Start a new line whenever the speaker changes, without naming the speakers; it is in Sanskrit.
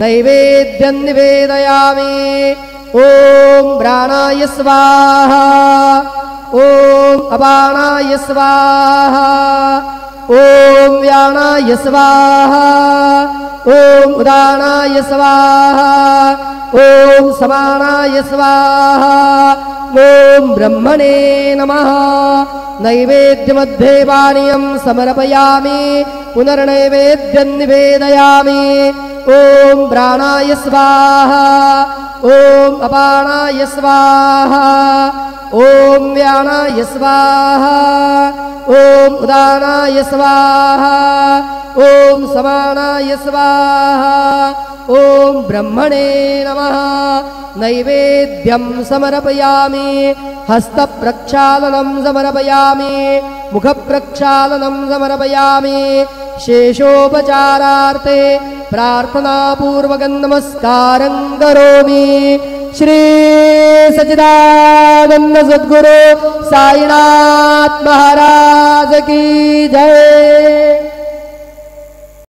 नैवेद्यं निवेदयामि। ॐ प्राणाय स्वाहा, ॐ अपानाय स्वाहा, ॐ व्यानाय स्वाहा, ॐ उदानाय स्वाहा, ॐ समानाय स्वाहा, ॐ ब्रह्मणे नमः। नैवेद्यमध्ये पानीयं समर्पयामि, पुनर्नैवेद्यं निवेदयामि। ॐ प्राणाय स्वाहा, ॐ अपानाय स्वाहा, ॐ व्यानाय स्वाहा, ॐ उदानाय स्वाहा, ॐ समानाय स्वाहा, ॐ ब्रह्मणे नमः। नैवेद्यं समर्पयामि, हस्तप्रक्षालनं समर्पयामि, मुखप्रक्षालनं समर्पयामि। शेषोपचारार्थे प्रार्थनापूर्वकं नमस्कारं करोमि। श्री सच्चिदानंद सद्गुरु साईनाथ महाराज की